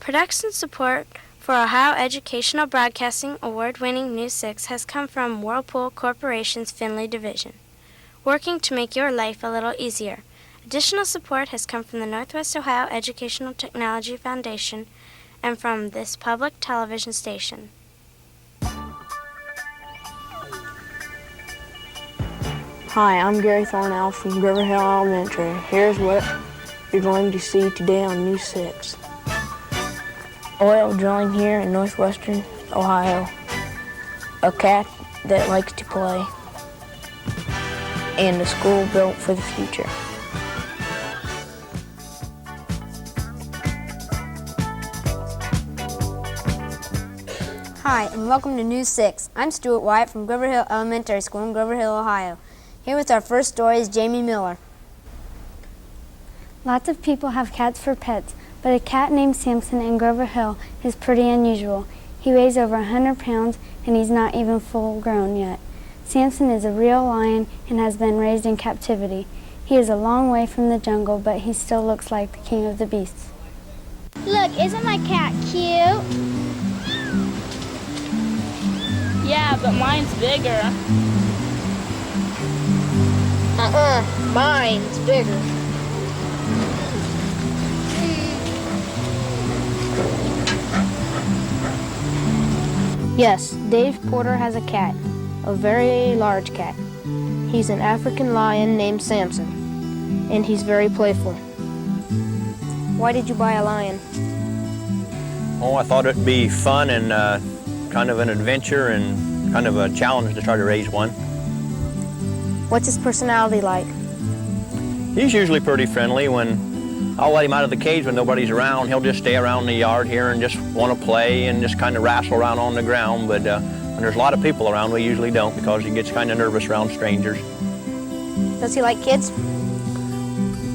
Production support for Ohio Educational Broadcasting Award-winning News 6 has come from Whirlpool Corporation's Findlay Division, working to make your life a little easier. Additional support has come from the Northwest Ohio Educational Technology Foundation and from this public television station. Hi, I'm Gary Thornell from River Hill Elementary. Here's what you're going to see today on News 6. Oil drilling here in northwestern Ohio. A cat that likes to play. And a school built for the future. Hi, and welcome to News 6. I'm Stuart Wyatt from Grover Hill Elementary School in Grover Hill, Ohio. Here with our first story is Jamie Miller. Lots of people have cats for pets, but a cat named Samson in Grover Hill is pretty unusual. He weighs over 100 pounds and he's not even full grown yet. Samson is a real lion and has been raised in captivity. He is a long way from the jungle, but he still looks like the king of the beasts. Look, isn't my cat cute? Yeah, but mine's bigger. Mine's bigger. Yes, Dave Porter has a cat, a very large cat. He's an African lion named Samson, and he's very playful. Why did you buy a lion? Oh, I thought it'd be fun and kind of an adventure and kind of a challenge to try to raise one. What's his personality like? He's usually pretty friendly. When I'll let him out of the cage when nobody's around, he'll just stay around the yard here and just want to play and just kind of wrestle around on the ground. But when there's a lot of people around, we usually don't because he gets kind of nervous around strangers. Does he like kids?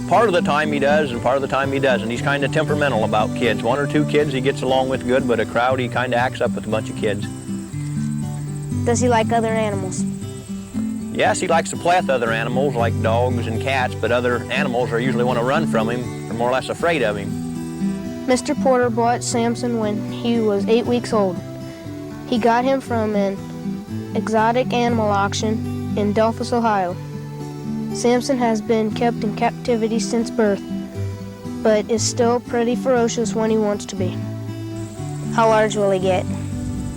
Part of the time he does and part of the time he doesn't. He's kind of temperamental about kids. One or two kids he gets along with good, but a crowd he kind of acts up with a bunch of kids. Does he like other animals? Yes, he likes to play with other animals like dogs and cats, but other animals are usually want to run from him or more or less afraid of him. Mr. Porter bought Samson when he was 8 weeks old. He got him from an exotic animal auction in Delphos, Ohio. Samson has been kept in captivity since birth, but is still pretty ferocious when he wants to be. How large will he get?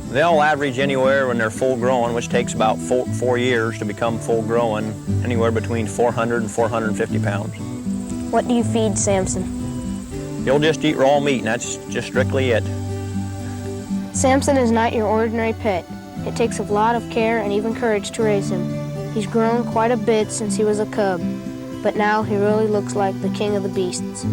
They'll average anywhere when they're full grown, which takes about 4 years to become full grown, anywhere between 400 and 450 pounds. What do you feed Samson? He'll just eat raw meat, and that's just strictly it. Samson is not your ordinary pet. It takes a lot of care and even courage to raise him. He's grown quite a bit since he was a cub, but now he really looks like the king of the beasts.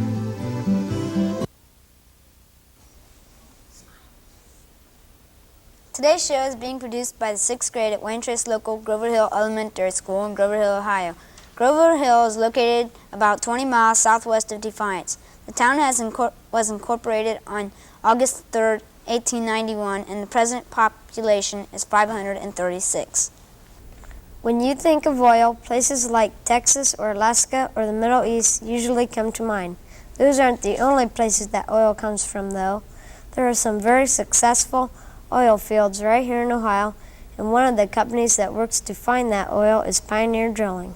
Today's show is being produced by the 6th grade at Wayne Trace Local Grover Hill Elementary School in Grover Hill, Ohio. Grover Hill is located about 20 miles southwest of Defiance. The town was incorporated on August 3, 1891, and the present population is 536. When you think of oil, places like Texas or Alaska or the Middle East usually come to mind. Those aren't the only places that oil comes from, though. There are some very successful oil fields right here in Ohio, and one of the companies that works to find that oil is Pioneer Drilling.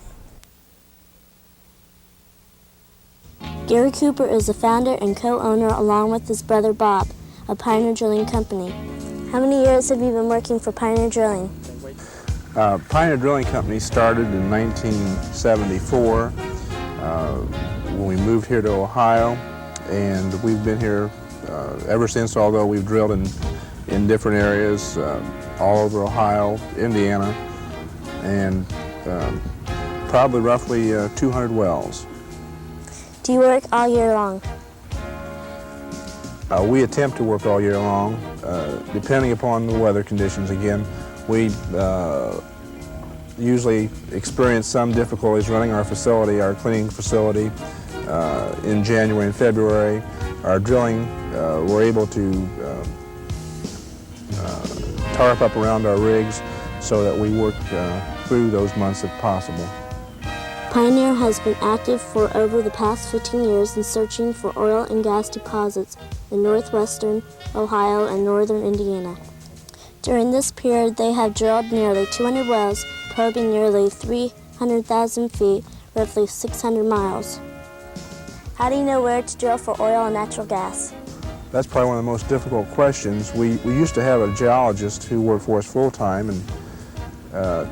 Gary Cooper is the founder and co-owner along with his brother Bob of Pioneer Drilling Company. How many years have you been working for Pioneer Drilling? Pioneer Drilling Company started in 1974 when we moved here to Ohio, and we've been here ever since, although we've drilled in different areas all over Ohio, Indiana, and probably roughly 200 wells. Do you work all year long? We attempt to work all year long, depending upon the weather conditions. Again, we usually experience some difficulties running our facility, our cleaning facility, in January and February. Our drilling, we're able to tarp up around our rigs so that we work through those months if possible. Pioneer has been active for over the past 15 years in searching for oil and gas deposits in northwestern Ohio and northern Indiana. During this period, they have drilled nearly 200 wells, probing nearly 300,000 feet, roughly 600 miles. How do you know where to drill for oil and natural gas? That's probably one of the most difficult questions. We used to have a geologist who worked for us full-time, and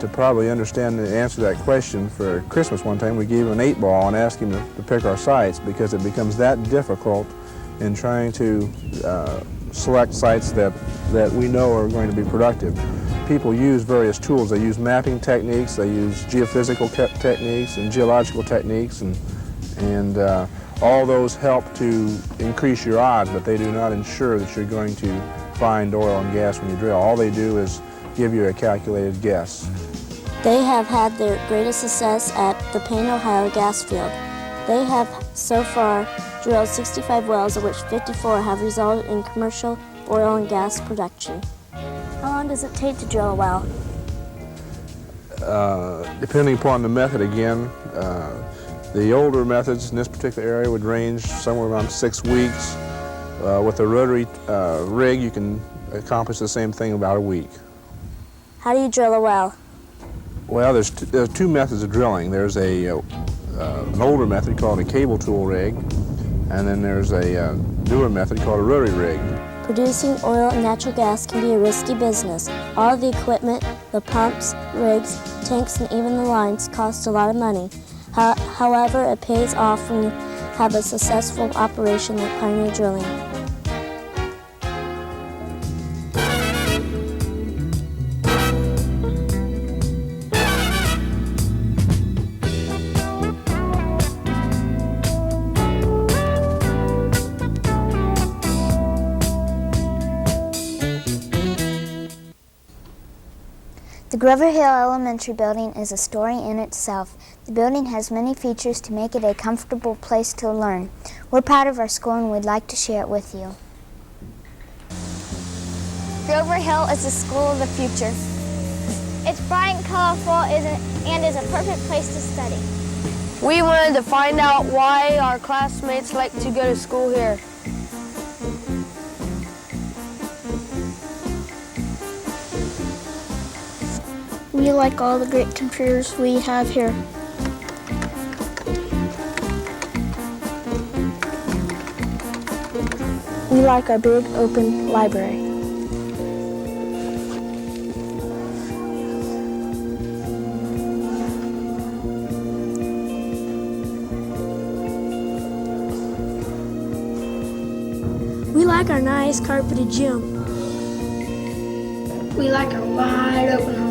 to probably understand and answer that question for Christmas one time, we gave him an 8-ball and asked him to pick our sites, because it becomes that difficult in trying to select sites that we know are going to be productive. People use various tools. They use mapping techniques, they use geophysical techniques and geological techniques, and all those help to increase your odds, but they do not ensure that you're going to find oil and gas when you drill. All they do is give you a calculated guess. They have had their greatest success at the Payne, Ohio gas field. They have so far drilled 65 wells, of which 54 have resulted in commercial oil and gas production. How long does it take to drill a well? Depending upon the method again, the older methods in this particular area would range somewhere around 6 weeks. With a rotary rig, you can accomplish the same thing in about a week. How do you drill a well? Well, there's two methods of drilling. There's an older method called a cable tool rig, and then there's a newer method called a rotary rig. Producing oil and natural gas can be a risky business. All of the equipment, the pumps, rigs, tanks, and even the lines cost a lot of money. However, it pays off when you have a successful operation like Pioneer Drilling. The Grover Hill Elementary Building is a story in itself. The building has many features to make it a comfortable place to learn. We're proud of our school and would like to share it with you. Grover Hill is the school of the future. It's bright and colorful and is a perfect place to study. We wanted to find out why our classmates like to go to school here. We like all the great computers we have here. We like our big open library. We like our nice carpeted gym. We like our wide open hallways.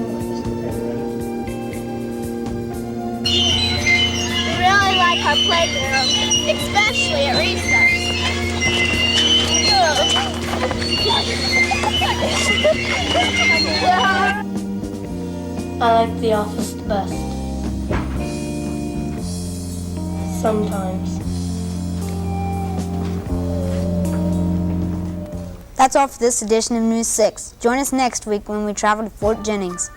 We really like our playground, especially at recess. I like the office the best. Sometimes. That's all for this edition of News 6. Join us next week when we travel to Fort Jennings.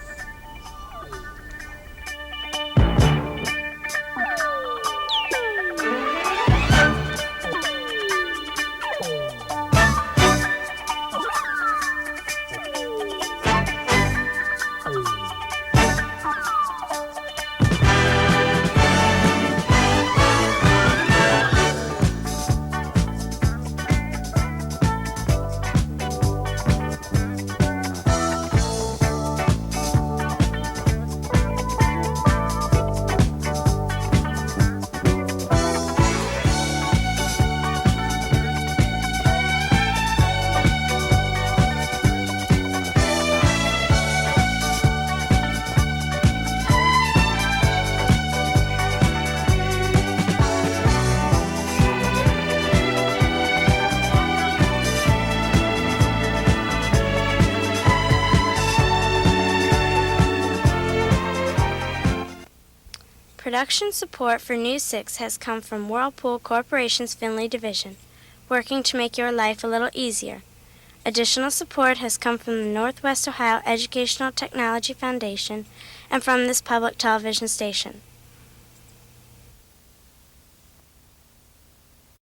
Production support for News 6 has come from Whirlpool Corporation's Findlay Division, working to make your life a little easier. Additional support has come from the Northwest Ohio Educational Technology Foundation and from this public television station.